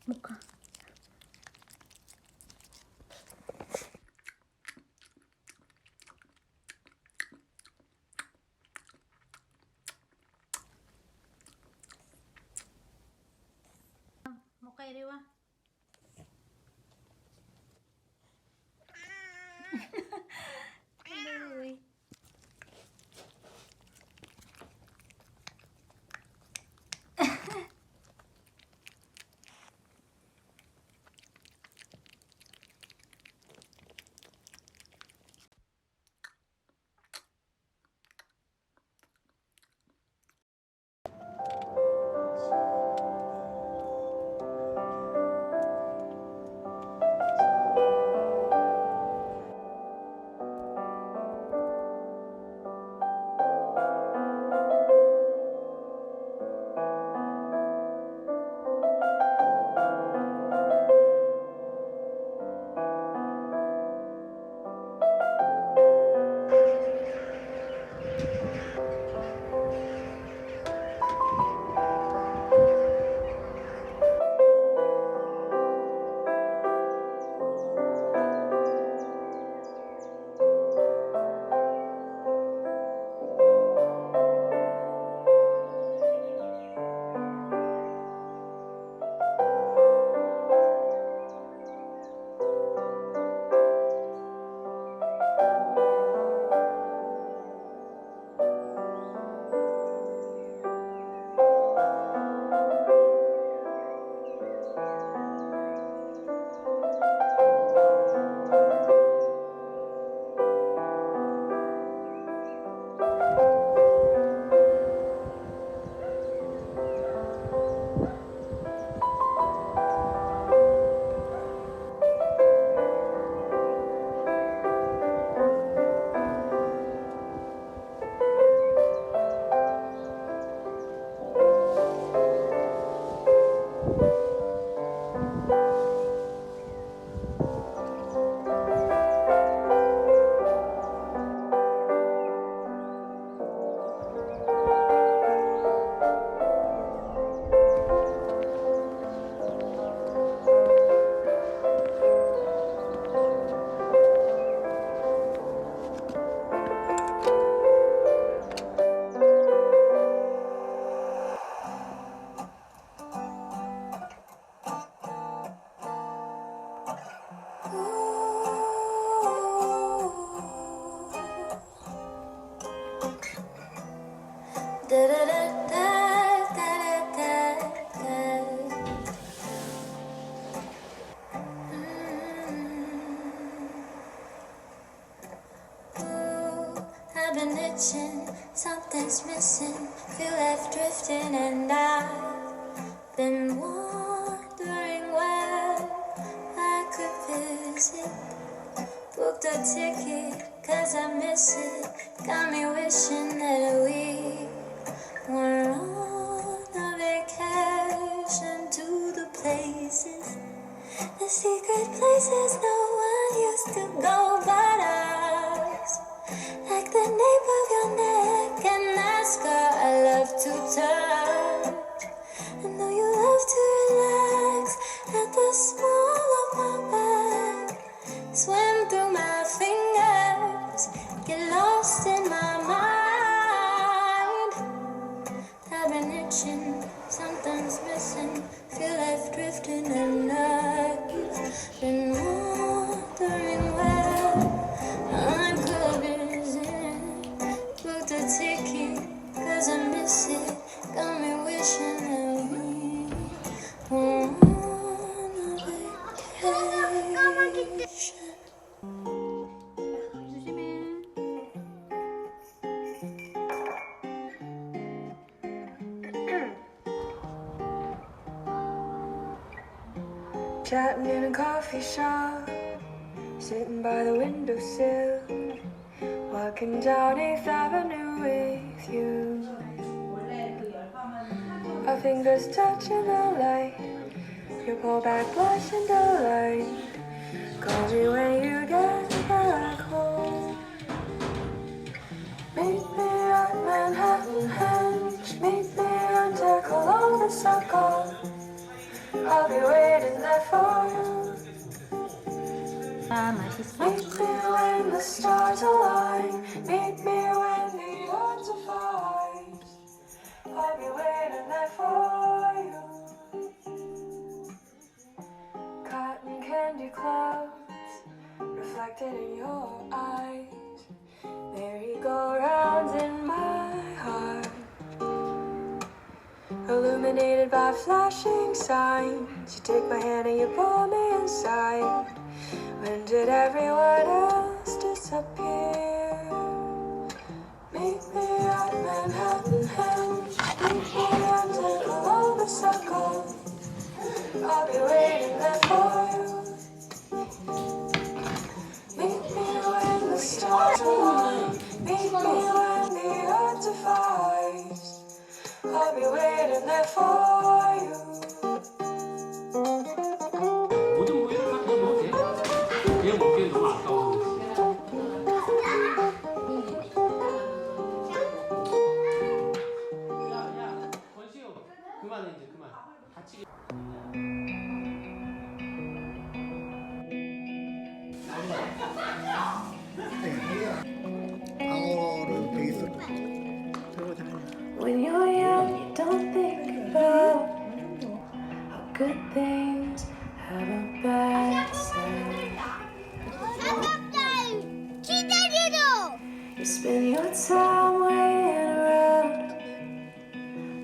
모카. 모카 이리 와. I've been itching, something's missing, feel left drifting, and I've been wondering where I could visit. Booked a ticket, cause I miss it, got me wishing that we were on a vacation to the places, the secret places no one used to go but us. Like the nape of your neck and mascara I love to touch. I know you love to relax at the small of my back. Swim through my fingers, get lost in my mind. I've been itching, something's missing, feel left drifting, and I've been wondering where I could visit. Booked a ticket, cause I miss it, got me wishing that we were on a vacation. Chatting in a coffee shop, sitting by the windowsill, walking down 8th Avenue with you. Our fingers touching the light, you pull back blush and delight. Call me when you get back home. Meet me at Manhattan Henge, meet me on Cologne Circle. I'll be waiting 아, 맛있어? Meet me when the stars align. Meet me when the earth divides. I'll be waiting there for you. Cotton candy clouds reflected in your eyes. Merry-go-rounds in my heart, illuminated by flashing signs. You take my hand and you pull me inside. When did everyone else disappear? Meet me at Manhattan Henge. Meet me under the Lotus Circle. I'll be waiting there for you. Meet me when the stars align. Meet me when the earth divides. I'll be waiting there for you. 모든 모양을 막 넣어도 돼? 그냥 먹기엔 너무 아까워서 그렇지. 야, 권시우 그만해 이제 그만. 다치게. 방어를 베이스로 들고 다니는. When you're young, you don't think about how good things have a bad side. You spend your time waiting around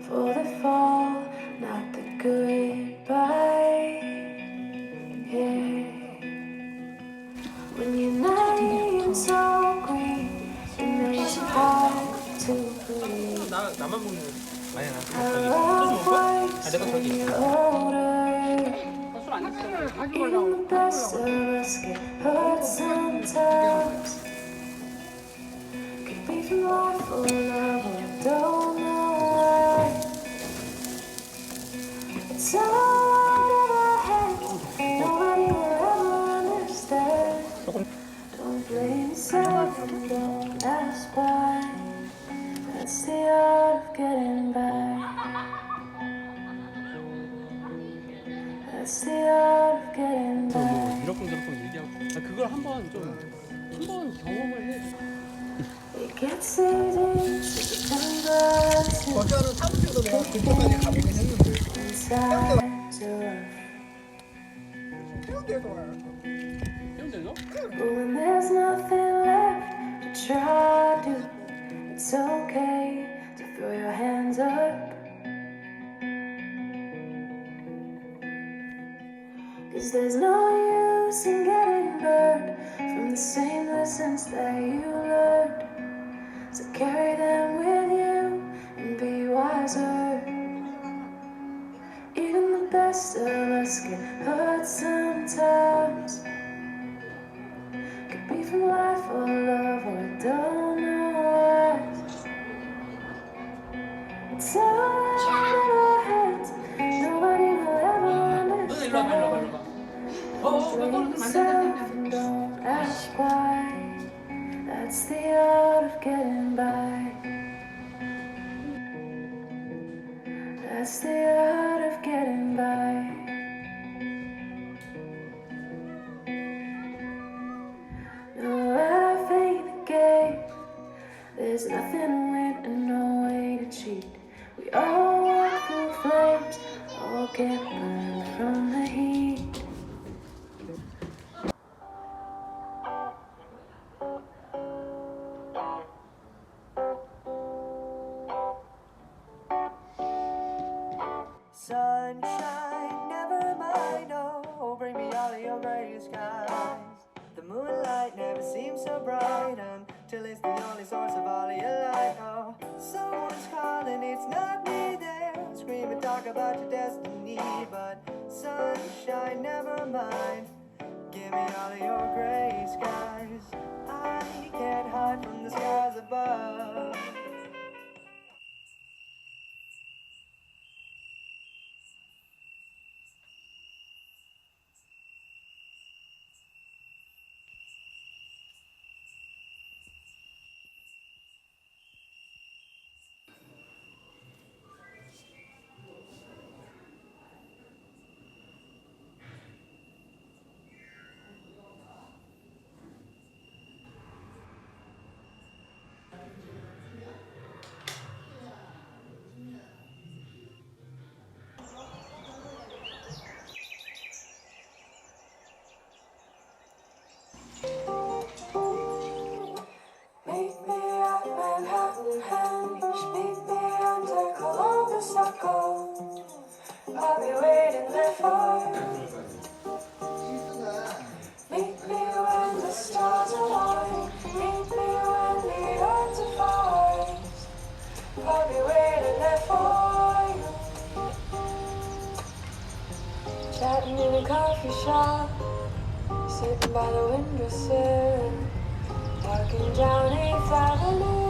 for the fall, not the goodbye. Yeah. When you're naive and so green, it makes it hard to believe. 나만 먹는 거지. 아니야 How life's 내가 저기 getting older. 술안 했어. Even the best of us get hurt sometimes. Could be from life or love, or I don't know why. It's all out of our heads. Nobody will ever understand. Don't blame yourself and don't ask why. That's the art of getting by. That's the art of getting by. 이러쿵저러쿵 얘기하고 그걸 한번 경험을 해. It gets easy to become glass 거주하는 사무실도 내가 그쪽까지 가보긴 했는데 inside to rough. 해운대에서 와요. 해운대에서? But when there's nothing left to try to, it's okay to throw your hands up. 'Cause there's no use in getting burned from the same lessons that you learned. So carry them with you and be wiser. Even the best of us get hurt sometimes. Could be from life or love or I don't know what. It's all out of our heads. Nobody will ever understand. Don't blame yourself and don't ask why. That's the art of getting by. That's the art of getting by. No, life ain't a game. There's nothing to win and no way to cheat. We all walk through flames, all get burned from the heat. Sunshine, never mind, oh, bring me all of your gray skies. The moonlight never seems so bright until it's the only source of all of your light. Oh, someone's calling, it's not me there. Scream and talk about your destiny, but sunshine, never mind. Give me all of your gray skies. I can't hide from the skies above. I'll be waiting there for you. Meet me when the stars align. Meet me when the earth divides. I'll be waiting there for you. Chatting in a coffee shop, sitting by the windowsill, walking down 8th Avenue.